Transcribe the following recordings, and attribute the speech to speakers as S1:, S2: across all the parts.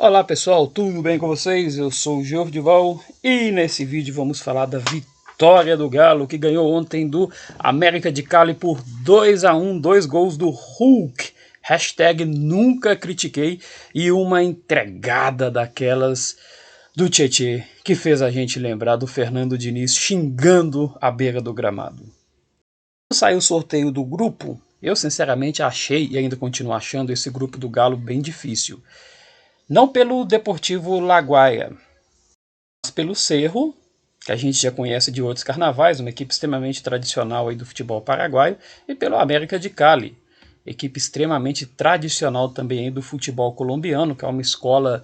S1: Olá pessoal, tudo bem com vocês? Eu sou o Jordival e nesse vídeo vamos falar da vitória do Galo, que ganhou ontem do América de Cali por 2-1, 2 gols do Hulk, hashtag nunca critiquei, e uma entregada daquelas do Tietê, que fez a gente lembrar do Fernando Diniz xingando a beira do gramado. Quando saiu o sorteio do grupo, eu sinceramente achei e ainda continuo achando esse grupo do Galo bem difícil. Não pelo Deportivo Laguaira, mas pelo Cerro, que a gente já conhece de outros carnavais, uma equipe extremamente tradicional aí do futebol paraguaio, e pelo América de Cali, equipe extremamente tradicional também aí do futebol colombiano, que é uma escola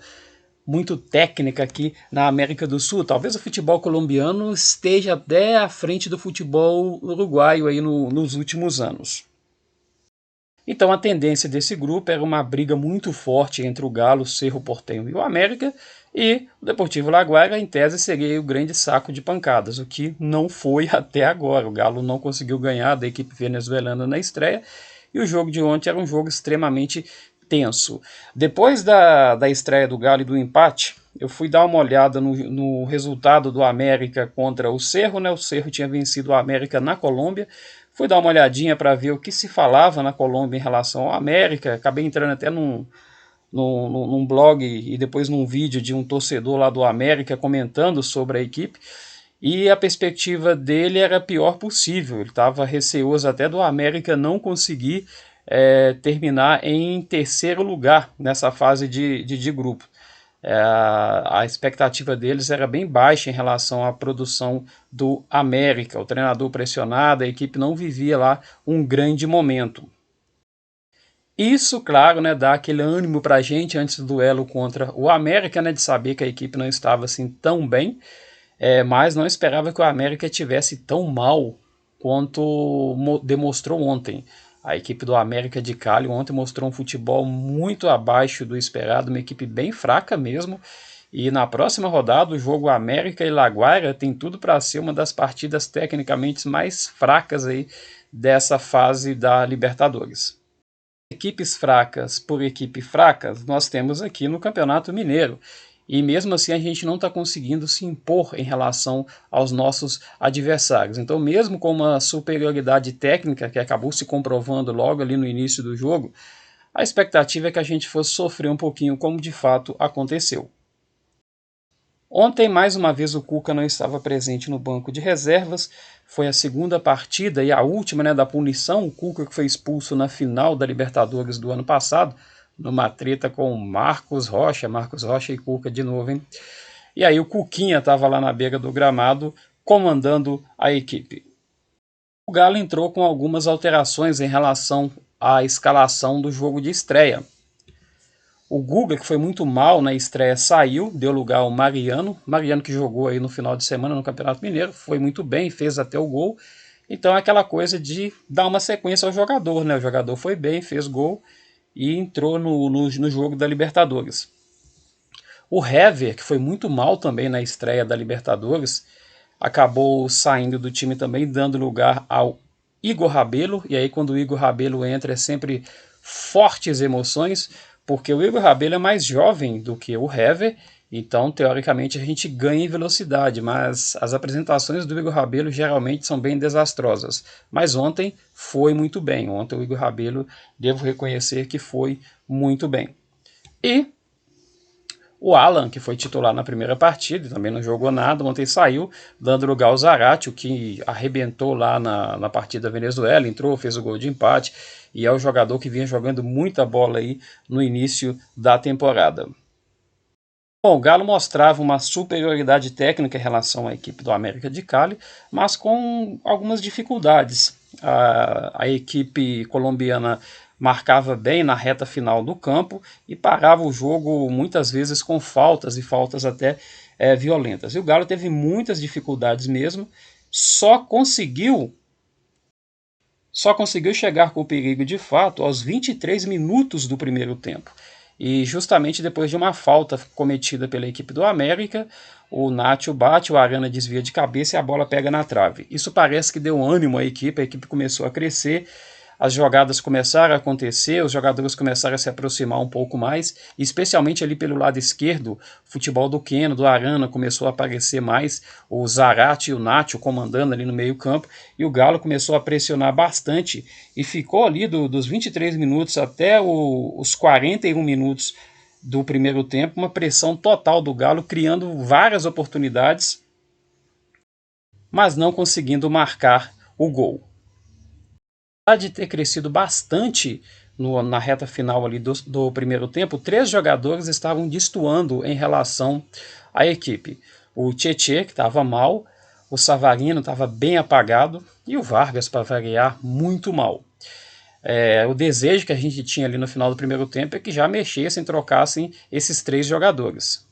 S1: muito técnica aqui na América do Sul. Talvez o futebol colombiano esteja até à frente do futebol uruguaio aí nos últimos anos. Então a tendência desse grupo era uma briga muito forte entre o Galo, o Cerro Porteño e o América, e o Deportivo Laguaira, em tese, seria o grande saco de pancadas, o que não foi até agora. O Galo não conseguiu ganhar da equipe venezuelana na estreia, e o jogo de ontem era um jogo extremamente tenso. Depois da estreia do Galo e do empate, eu fui dar uma olhada no resultado do América contra o Cerro, né? O Cerro tinha vencido o América na Colômbia. Fui dar uma olhadinha para ver o que se falava na Colômbia em relação ao América. Acabei entrando até num blog e depois num vídeo de um torcedor lá do América comentando sobre a equipe. E a perspectiva dele era a pior possível. Ele estava receoso até do América não conseguir terminar em terceiro lugar nessa fase de grupo. A expectativa deles era bem baixa em relação à produção do América. O treinador pressionado, a equipe não vivia lá um grande momento. Isso, claro, né, dá aquele ânimo para a gente antes do duelo contra o América, né, de saber que a equipe não estava assim tão bem, mas não esperava que o América tivesse tão mal quanto demonstrou ontem. A equipe do América de Cali ontem mostrou um futebol muito abaixo do esperado, uma equipe bem fraca mesmo. E na próxima rodada, o jogo América e Laguaira tem tudo para ser uma das partidas tecnicamente mais fracas aí dessa fase da Libertadores. Equipes fracas por equipe fracas nós temos aqui no Campeonato Mineiro. E mesmo assim a gente não está conseguindo se impor em relação aos nossos adversários. Então, mesmo com uma superioridade técnica que acabou se comprovando logo ali no início do jogo, a expectativa é que a gente fosse sofrer um pouquinho, como de fato aconteceu. Ontem, mais uma vez, o Cuca não estava presente no banco de reservas. Foi a segunda partida e a última, né, da punição. O Cuca que foi expulso na final da Libertadores do ano passado, numa treta com Marcos Rocha e Cuca de novo, hein? E aí o Cuquinha estava lá na beira do gramado comandando a equipe. O Galo entrou com algumas alterações em relação à escalação do jogo de estreia. O Guga, que foi muito mal na estreia, saiu, deu lugar ao Mariano. Mariano que jogou aí no final de semana no Campeonato Mineiro, foi muito bem, fez até o gol. Então é aquela coisa de dar uma sequência ao jogador, né? O jogador foi bem, fez gol e entrou no jogo da Libertadores. O Hever, que foi muito mal também na estreia da Libertadores, acabou saindo do time também, dando lugar ao Igor Rabelo. E aí quando o Igor Rabelo entra é sempre fortes emoções, porque o Igor Rabelo é mais jovem do que o Hever, então teoricamente a gente ganha em velocidade, mas as apresentações do Igor Rabelo geralmente são bem desastrosas. Mas ontem foi muito bem, ontem o Igor Rabelo, devo reconhecer que foi muito bem. E o Alan, que foi titular na primeira partida, também não jogou nada, ontem saiu, dando lugar ao Zarate, o que arrebentou lá na partida Venezuela, entrou, fez o gol de empate, e é o jogador que vinha jogando muita bola aí no início da temporada. Bom, o Galo mostrava uma superioridade técnica em relação à equipe do América de Cali, mas com algumas dificuldades. A equipe colombiana marcava bem na reta final do campo e parava o jogo muitas vezes com faltas e faltas até violentas. E o Galo teve muitas dificuldades mesmo, só conseguiu chegar com o perigo de fato aos 23 minutos do primeiro tempo. E justamente depois de uma falta cometida pela equipe do América, o Nacho bate, o Arana desvia de cabeça e a bola pega na trave. Isso parece que deu ânimo à equipe, a equipe começou a crescer. as jogadas começaram a acontecer, os jogadores começaram a se aproximar um pouco mais, especialmente ali pelo lado esquerdo, o futebol do Keno, do Arana começou a aparecer mais, o Zarate e o Nacho comandando ali no meio campo, e o Galo começou a pressionar bastante, e ficou ali dos 23 minutos até os 41 minutos do primeiro tempo, uma pressão total do Galo, criando várias oportunidades, mas não conseguindo marcar o gol. Apesar de ter crescido bastante na reta final ali do primeiro tempo, 3 jogadores estavam destoando em relação à equipe. O Tietê, que estava mal, o Savarino estava bem apagado e o Vargas, para variar, muito mal. O desejo que a gente tinha ali no final do primeiro tempo é que já mexessem, trocassem esses 3 jogadores.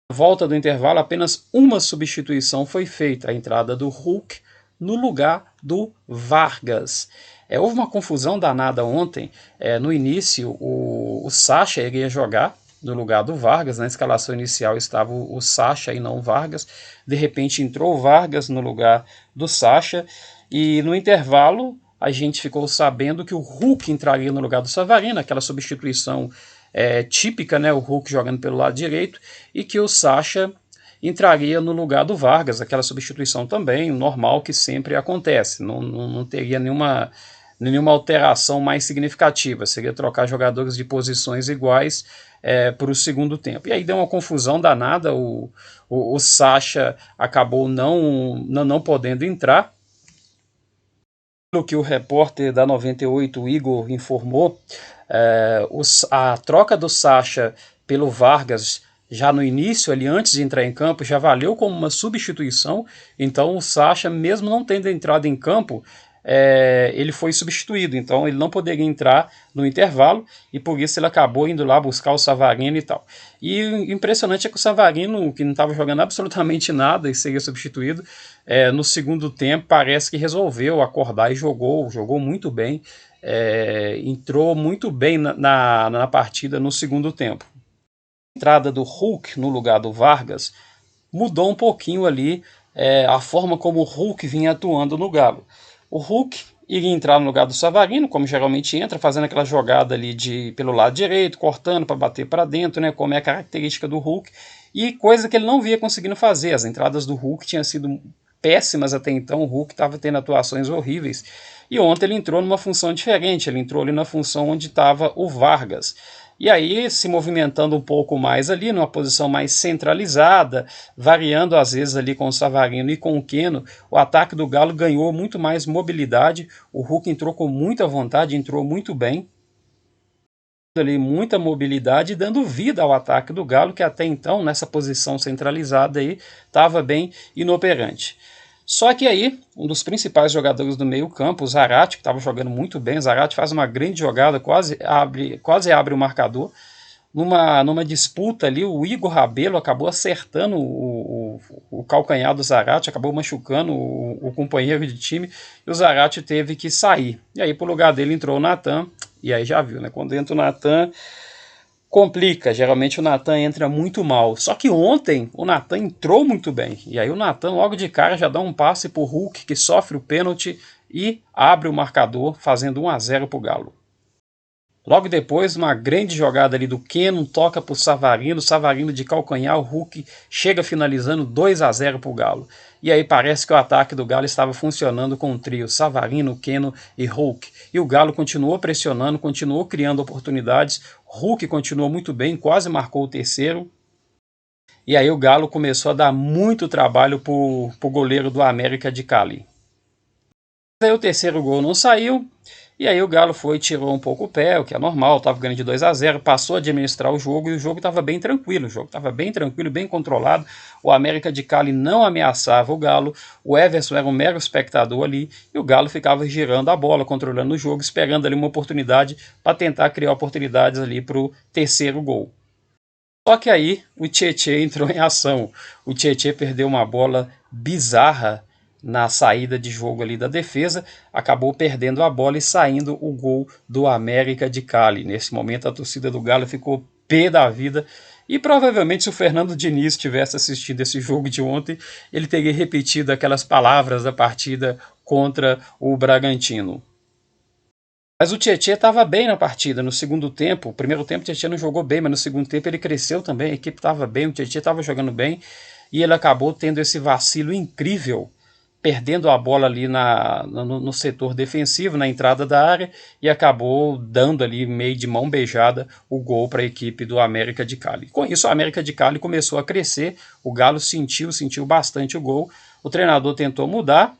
S1: Na volta do intervalo, apenas uma substituição foi feita, a entrada do Hulk no lugar do Vargas. Houve uma confusão danada ontem. No início, o Sacha iria jogar no lugar do Vargas. Na escalação inicial estava o Sacha e não o Vargas. De repente entrou o Vargas no lugar do Sacha. E no intervalo a gente ficou sabendo que o Hulk entraria no lugar do Savarino, aquela substituição típica, né, o Hulk jogando pelo lado direito, e que o Sacha entraria no lugar do Vargas, aquela substituição também normal que sempre acontece, não teria nenhuma alteração mais significativa, seria trocar jogadores de posições iguais para o segundo tempo. E aí deu uma confusão danada, o Sacha acabou não podendo entrar. Pelo que o repórter da 98, Igor, informou, a troca do Sacha pelo Vargas já no início, ali antes de entrar em campo, já valeu como uma substituição. Então o Sacha, mesmo não tendo entrado em campo, ele foi substituído, então ele não poderia entrar no intervalo e por isso ele acabou indo lá buscar o Savarino e tal. E o impressionante é que o Savarino, que não estava jogando absolutamente nada e seria substituído, no segundo tempo parece que resolveu acordar e jogou muito bem, entrou muito bem na partida no segundo tempo. A entrada do Hulk no lugar do Vargas mudou um pouquinho ali a forma como o Hulk vinha atuando no Galo. O Hulk iria entrar no lugar do Savarino, como geralmente entra, fazendo aquela jogada ali pelo lado direito, cortando para bater para dentro, né, como é a característica do Hulk, e coisa que ele não via conseguindo fazer. As entradas do Hulk tinham sido péssimas até então, o Hulk estava tendo atuações horríveis, e ontem ele entrou numa função diferente, ele entrou ali na função onde estava o Vargas. E aí, se movimentando um pouco mais ali, numa posição mais centralizada, variando às vezes ali com o Savarino e com o Keno, o ataque do Galo ganhou muito mais mobilidade, o Hulk entrou com muita vontade, entrou muito bem, ali muita mobilidade, dando vida ao ataque do Galo, que até então, nessa posição centralizada aí, estava bem inoperante. Só que aí, um dos principais jogadores do meio campo, o Zarate, que estava jogando muito bem, o Zarate faz uma grande jogada, quase abre o marcador. Numa disputa ali, o Igor Rabelo acabou acertando o calcanhar do Zarate, acabou machucando o companheiro de time, e o Zarate teve que sair. E aí, pro lugar dele, entrou o Natan, e aí já viu, né? Quando entra o Natan, complica, geralmente o Natan entra muito mal. Só que ontem o Natan entrou muito bem. E aí o Natan logo de cara já dá um passe para o Hulk, que sofre o pênalti e abre o marcador, fazendo 1-0 para o Galo. Logo depois, uma grande jogada ali do Keno, toca para o Savarino de calcanhar, o Hulk chega finalizando 2-0 para o Galo. E aí parece que o ataque do Galo estava funcionando com o trio Savarino, Keno e Hulk. E o Galo continuou pressionando, continuou criando oportunidades, Hulk continuou muito bem, quase marcou o terceiro. E aí o Galo começou a dar muito trabalho para o goleiro do América de Cali. Aí o terceiro gol não saiu, e aí o Galo foi e tirou um pouco o pé, o que é normal, estava ganhando de 2-0, passou a administrar o jogo e o jogo estava bem tranquilo, bem controlado, o América de Cali não ameaçava o Galo, o Everson era um mero espectador ali, e o Galo ficava girando a bola, controlando o jogo, esperando ali uma oportunidade para tentar criar oportunidades ali para o terceiro gol. Só que aí o Tietê entrou em ação, o Tietê perdeu uma bola bizarra na saída de jogo ali da defesa, acabou perdendo a bola e saindo o gol do América de Cali. Nesse momento a torcida do Galo ficou pé da vida e provavelmente se o Fernando Diniz tivesse assistido esse jogo de ontem, ele teria repetido aquelas palavras da partida contra o Bragantino. Mas o Tietê estava bem na partida, no segundo tempo. O primeiro tempo o Tietê não jogou bem, mas no segundo tempo ele cresceu também, a equipe estava bem, o Tietê estava jogando bem, e ele acabou tendo esse vacilo incrível, perdendo a bola ali no setor defensivo, na entrada da área, e acabou dando ali meio de mão beijada o gol para a equipe do América de Cali. Com isso, a América de Cali começou a crescer, o Galo sentiu bastante o gol, o treinador tentou mudar,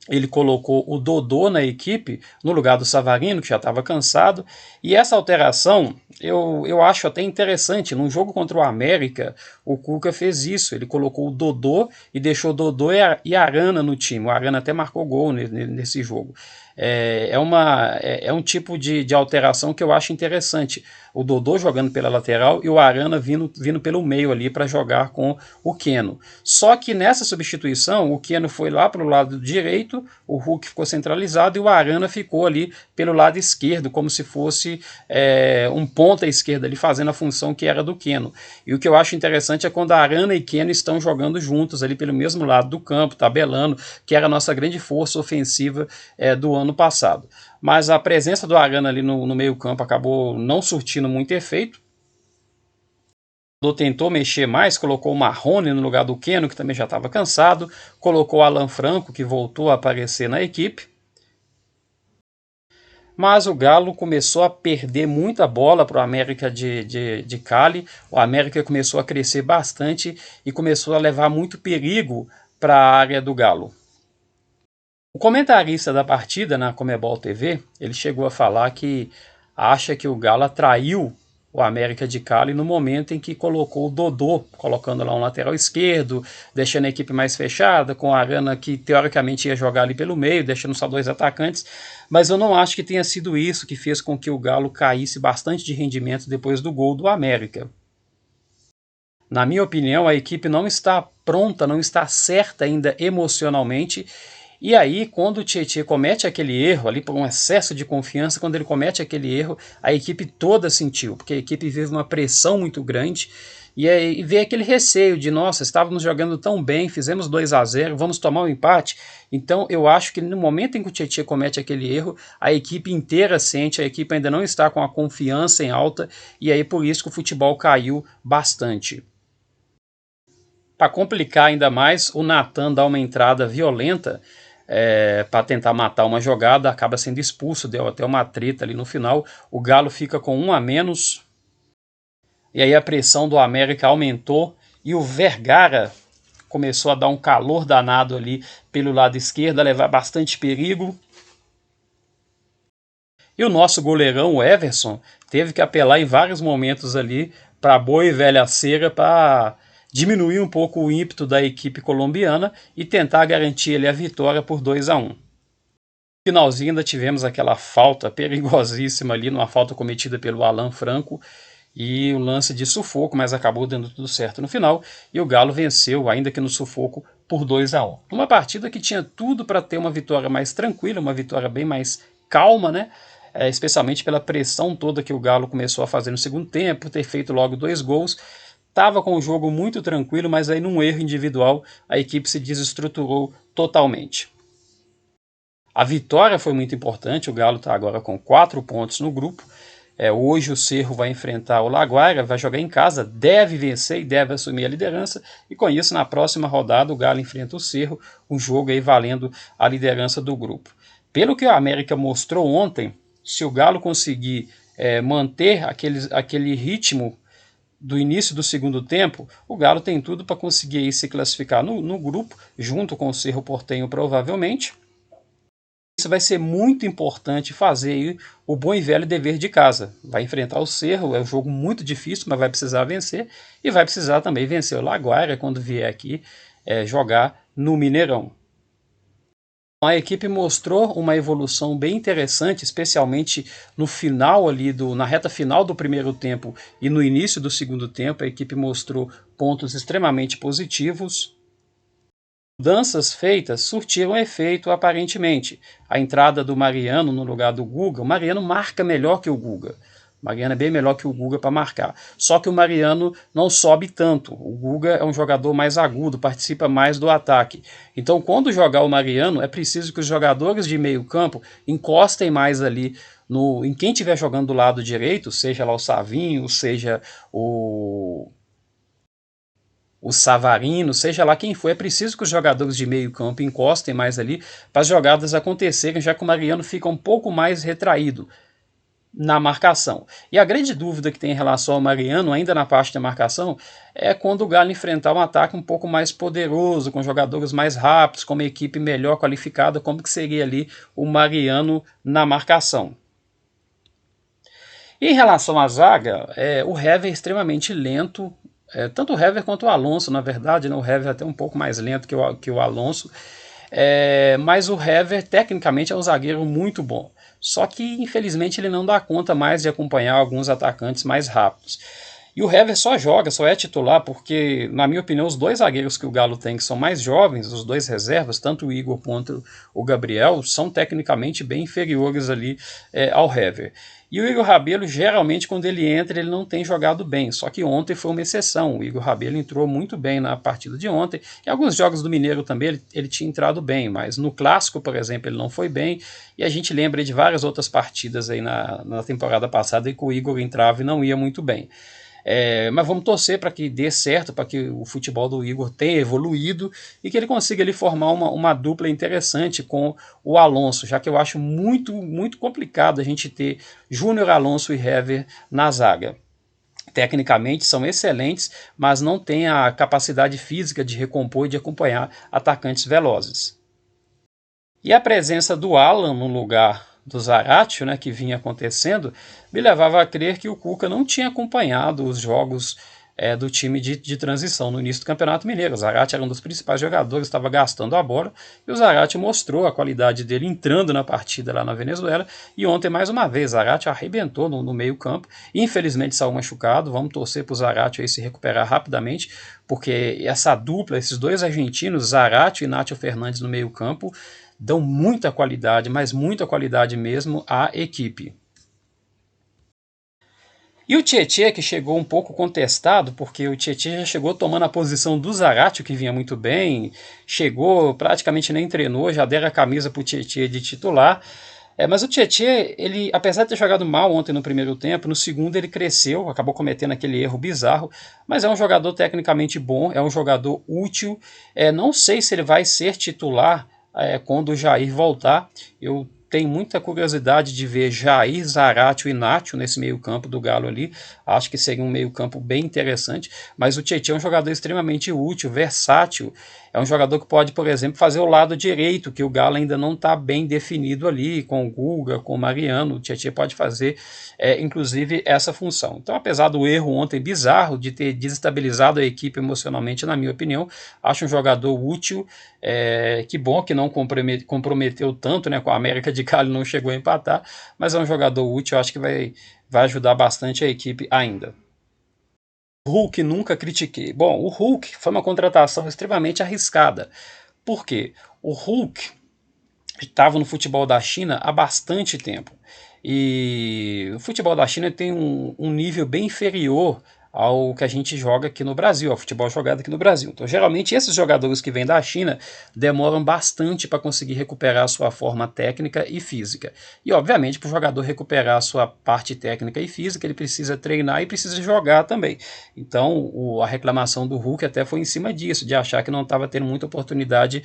S1: ele colocou o Dodô na equipe no lugar do Savarino, que já estava cansado, e essa alteração eu acho até interessante. Num jogo contra o América, o Cuca fez isso, ele colocou o Dodô e deixou o Dodô e Arana no time. O Arana até marcou gol nesse jogo. É um tipo de alteração que eu acho interessante. O Dodô jogando pela lateral e o Arana vindo pelo meio ali para jogar com o Keno. Só que nessa substituição, o Keno foi lá para o lado direito, o Hulk ficou centralizado e o Arana ficou ali pelo lado esquerdo, como se fosse um ponta esquerda ali fazendo a função que era do Keno. E o que eu acho interessante é quando a Arana e Keno estão jogando juntos ali pelo mesmo lado do campo, tabelando, que era a nossa grande força ofensiva do ano passado. Mas a presença do Arana ali no meio campo acabou não surtindo muito efeito. Tentou mexer mais, colocou o Marrone no lugar do Keno, que também já estava cansado, colocou o Alan Franco, que voltou a aparecer na equipe. Mas o Galo começou a perder muita bola para o América de Cali. O América começou a crescer bastante e começou a levar muito perigo para a área do Galo. O comentarista da partida na Comebol TV, ele chegou a falar que acha que o Galo atraiu o América de Cali no momento em que colocou o Dodô, colocando lá um lateral esquerdo, deixando a equipe mais fechada, com a Arana que teoricamente ia jogar ali pelo meio, deixando só dois atacantes, mas eu não acho que tenha sido isso que fez com que o Galo caísse bastante de rendimento depois do gol do América. Na minha opinião, a equipe não está pronta, não está certa ainda emocionalmente. E aí, quando o Tietê comete aquele erro, ali por um excesso de confiança, quando ele comete aquele erro, a equipe toda sentiu, porque a equipe vive uma pressão muito grande, e aí vê aquele receio de, nossa, estávamos jogando tão bem, fizemos 2-0, vamos tomar um empate. Então eu acho que no momento em que o Tietê comete aquele erro, a equipe inteira sente, a equipe ainda não está com a confiança em alta, e aí por isso que o futebol caiu bastante. Para complicar ainda mais, o Natan dá uma entrada violenta para tentar matar uma jogada, acaba sendo expulso, deu até uma treta ali no final. O Galo fica com 1 a menos, e aí a pressão do América aumentou, e o Vergara começou a dar um calor danado ali pelo lado esquerdo, a levar bastante perigo. E o nosso goleirão, o Everson, teve que apelar em vários momentos ali para a boa e velha cera, para diminuir um pouco o ímpeto da equipe colombiana e tentar garantir ali a vitória por 2-1. No finalzinho ainda tivemos aquela falta perigosíssima ali, numa falta cometida pelo Alan Franco, e o lance de sufoco, mas acabou dando tudo certo no final, e o Galo venceu, ainda que no sufoco, por 2-1. Uma partida que tinha tudo para ter uma vitória mais tranquila, uma vitória bem mais calma, né? Especialmente pela pressão toda que o Galo começou a fazer no segundo tempo, ter feito logo 2 gols. Estava com o jogo muito tranquilo, mas aí num erro individual a equipe se desestruturou totalmente. A vitória foi muito importante, o Galo está agora com 4 pontos no grupo. Hoje o Cerro vai enfrentar o Laguaira, vai jogar em casa, deve vencer e deve assumir a liderança. E com isso, na próxima rodada, o Galo enfrenta o Cerro, um jogo aí valendo a liderança do grupo. Pelo que a América mostrou ontem, se o Galo conseguir manter aquele ritmo do início do segundo tempo, o Galo tem tudo para conseguir aí se classificar no grupo, junto com o Cerro Porteño provavelmente. Isso vai ser muito importante fazer aí o bom e velho dever de casa. Vai enfrentar o Cerro, é um jogo muito difícil, mas vai precisar vencer, e vai precisar também vencer o Laguaira quando vier aqui jogar no Mineirão. A equipe mostrou uma evolução bem interessante, especialmente no final ali, na reta final do primeiro tempo e no início do segundo tempo. A equipe mostrou pontos extremamente positivos. Mudanças feitas surtiram efeito aparentemente. A entrada do Mariano no lugar do Guga, o Mariano marca melhor que o Guga. Mariano é bem melhor que o Guga para marcar. Só que o Mariano não sobe tanto. O Guga é um jogador mais agudo, participa mais do ataque. Então, quando jogar o Mariano, é preciso que os jogadores de meio campo encostem mais ali em quem estiver jogando do lado direito, seja lá o Savinho, seja o Savarino, seja lá quem for, é preciso que os jogadores de meio campo encostem mais ali para as jogadas acontecerem, já que o Mariano fica um pouco mais retraído na marcação. E a grande dúvida que tem em relação ao Mariano, ainda na parte da marcação, é quando o Galo enfrentar um ataque um pouco mais poderoso, com jogadores mais rápidos, com uma equipe melhor qualificada, como que seria ali o Mariano na marcação. E em relação à zaga, o Hever é extremamente lento, tanto o Hever quanto o Alonso, na verdade, né? O Hever é até um pouco mais lento que o Alonso, mas o Hever tecnicamente é um zagueiro muito bom. Só que infelizmente ele não dá conta mais de acompanhar alguns atacantes mais rápidos. E o Hever só é titular porque, na minha opinião, os dois zagueiros que o Galo tem, que são mais jovens, os dois reservas, tanto o Igor quanto o Gabriel, são tecnicamente bem inferiores ali ao Hever. E o Igor Rabelo, geralmente, quando ele entra, ele não tem jogado bem. Só que ontem foi uma exceção. O Igor Rabelo entrou muito bem na partida de ontem. Em alguns jogos do Mineiro também ele tinha entrado bem, mas no Clássico, por exemplo, ele não foi bem. E a gente lembra de várias outras partidas aí na temporada passada em que o Igor entrava e não ia muito bem. Mas vamos torcer para que dê certo, para que o futebol do Igor tenha evoluído e que ele consiga ali formar uma dupla interessante com o Alonso, já que eu acho muito, muito complicado a gente ter Júnior, Alonso e Hever na zaga. Tecnicamente são excelentes, mas não têm a capacidade física de recompor e de acompanhar atacantes velozes. E a presença do Alan no lugar do Zaratio, né, que vinha acontecendo, me levava a crer que o Cuca não tinha acompanhado os jogos do time de transição no início do Campeonato Mineiro. O Zaratio era um dos principais jogadores, estava gastando a bola, e o Zaratio mostrou a qualidade dele entrando na partida lá na Venezuela, e ontem, mais uma vez, o Zaratio arrebentou no meio campo, infelizmente saiu machucado. Vamos torcer para o Zaratio aí se recuperar rapidamente, porque essa dupla, esses dois argentinos, Zaratio e Nátio Fernandes no meio campo, dão muita qualidade, mas muita qualidade mesmo à equipe. E o Tietê, que chegou um pouco contestado, porque o Tietê já chegou tomando a posição do Zaratio, que vinha muito bem, chegou, praticamente nem treinou, já deram a camisa para o Tietê de titular. Mas o Tietê, ele, apesar de ter jogado mal ontem no primeiro tempo, no segundo ele cresceu, acabou cometendo aquele erro bizarro, mas é um jogador tecnicamente bom, é um jogador útil. Não sei se ele vai ser titular quando o Jair voltar. Eu tenho muita curiosidade de ver Jair, Zaratio e Nátio nesse meio campo do Galo ali. Acho que seria um meio campo bem interessante, mas o Tietê é um jogador extremamente útil, versátil. É um jogador que pode, por exemplo, fazer o lado direito, que o Galo ainda não está bem definido ali, com o Guga, com o Mariano. O Tietê pode fazer, inclusive, essa função. Então, apesar do erro ontem bizarro de ter desestabilizado a equipe emocionalmente, na minha opinião, acho um jogador útil. Que bom que não comprometeu tanto, né, com a América de Cali, não chegou a empatar, mas é um jogador útil, acho que vai ajudar bastante a equipe ainda. Hulk nunca critiquei. Bom, o Hulk foi uma contratação extremamente arriscada. Por quê? O Hulk estava no futebol da China há bastante tempo. E o futebol da China tem um nível bem inferior ao que a gente joga aqui no Brasil, ao futebol jogado aqui no Brasil. Então, geralmente, esses jogadores que vêm da China demoram bastante para conseguir recuperar a sua forma técnica e física. E, obviamente, para o jogador recuperar a sua parte técnica e física, ele precisa treinar e precisa jogar também. Então, a reclamação do Hulk até foi em cima disso, de achar que não estava tendo muita oportunidade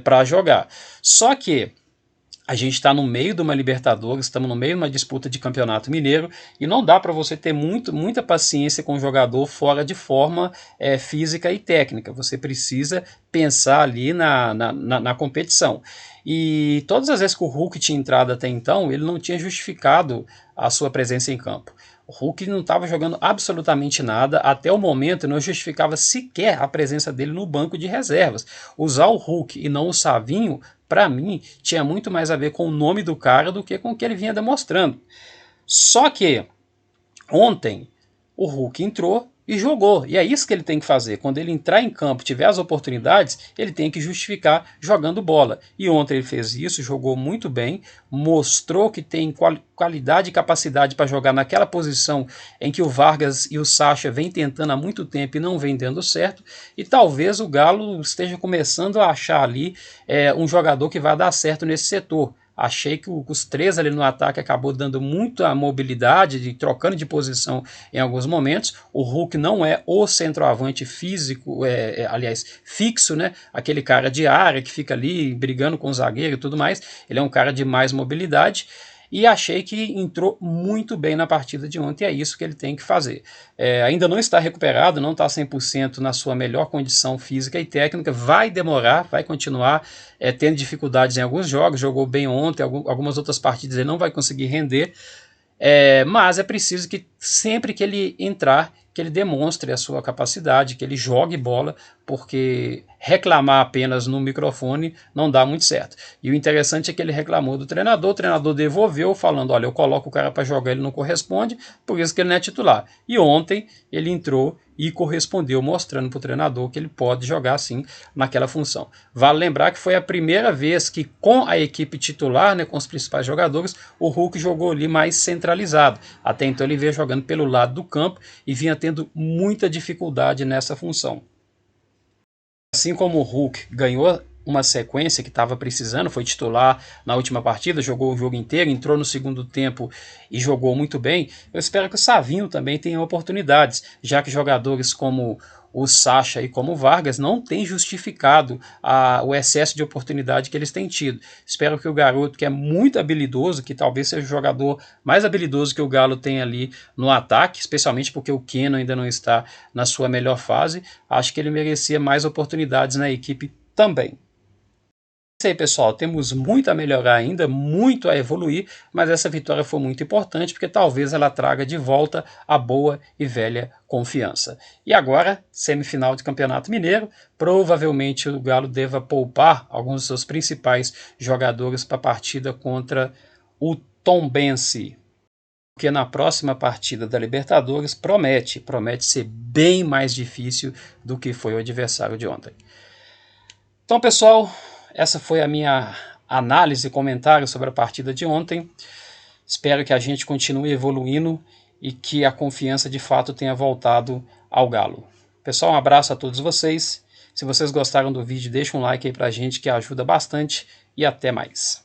S1: para jogar. Só que a gente está no meio de uma Libertadores, estamos no meio de uma disputa de Campeonato Mineiro, e não dá para você ter muita paciência com o jogador fora de forma física e técnica. Você precisa pensar ali na competição. E todas as vezes que o Hulk tinha entrado até então, ele não tinha justificado a sua presença em campo. O Hulk não estava jogando absolutamente nada, até o momento não justificava sequer a presença dele no banco de reservas. Usar o Hulk e não o Savinho, para mim, tinha muito mais a ver com o nome do cara do que com o que ele vinha demonstrando. Só que ontem o Hulk entrou, e jogou. E é isso que ele tem que fazer. Quando ele entrar em campo, tiver as oportunidades, ele tem que justificar jogando bola. E ontem ele fez isso, jogou muito bem, mostrou que tem qualidade e capacidade para jogar naquela posição em que o Vargas e o Sacha vêm tentando há muito tempo e não vem dando certo. E talvez o Galo esteja começando a achar ali um jogador que vai dar certo nesse setor. Achei que os três ali no ataque acabou dando muita mobilidade, trocando de posição em alguns momentos. O Hulk não é o centroavante físico, aliás, fixo, né? Aquele cara de área que fica ali brigando com o zagueiro e tudo mais. Ele é um cara de mais mobilidade. E achei que entrou muito bem na partida de ontem, é isso que ele tem que fazer. Ainda não está recuperado, não está 100% na sua melhor condição física e técnica, vai demorar, vai continuar tendo dificuldades em alguns jogos, jogou bem ontem, algumas outras partidas ele não vai conseguir render, mas é preciso que sempre que ele entrar, que ele demonstre a sua capacidade, que ele jogue bola, porque reclamar apenas no microfone não dá muito certo. E o interessante é que ele reclamou do treinador, o treinador devolveu falando, olha, eu coloco o cara para jogar, ele não corresponde, por isso que ele não é titular. E ontem ele entrou e correspondeu, mostrando para o treinador que ele pode jogar sim naquela função. Vale lembrar que foi a primeira vez que com a equipe titular, né, com os principais jogadores, o Hulk jogou ali mais centralizado. Até então ele veio jogando pelo lado do campo e vinha tendo muita dificuldade nessa função. Assim como o Hulk ganhou uma sequência que estava precisando, foi titular na última partida, jogou o jogo inteiro, entrou no segundo tempo e jogou muito bem, eu espero que o Savinho também tenha oportunidades, já que jogadores como o Sacha e como o Vargas não têm justificado o excesso de oportunidade que eles têm tido. Espero que o garoto, que é muito habilidoso, que talvez seja o jogador mais habilidoso que o Galo tem ali no ataque, especialmente porque o Keno ainda não está na sua melhor fase, acho que ele merecia mais oportunidades na equipe também. É isso aí, pessoal, temos muito a melhorar ainda, muito a evoluir, mas essa vitória foi muito importante porque talvez ela traga de volta a boa e velha confiança. E agora, semifinal de Campeonato Mineiro, provavelmente o Galo deva poupar alguns dos seus principais jogadores para a partida contra o Tombense, porque na próxima partida da Libertadores promete ser bem mais difícil do que foi o adversário de ontem. Então, pessoal, essa foi a minha análise e comentário sobre a partida de ontem. Espero que a gente continue evoluindo e que a confiança de fato tenha voltado ao Galo. Pessoal, um abraço a todos vocês. Se vocês gostaram do vídeo, deixa um like aí pra gente que ajuda bastante e até mais.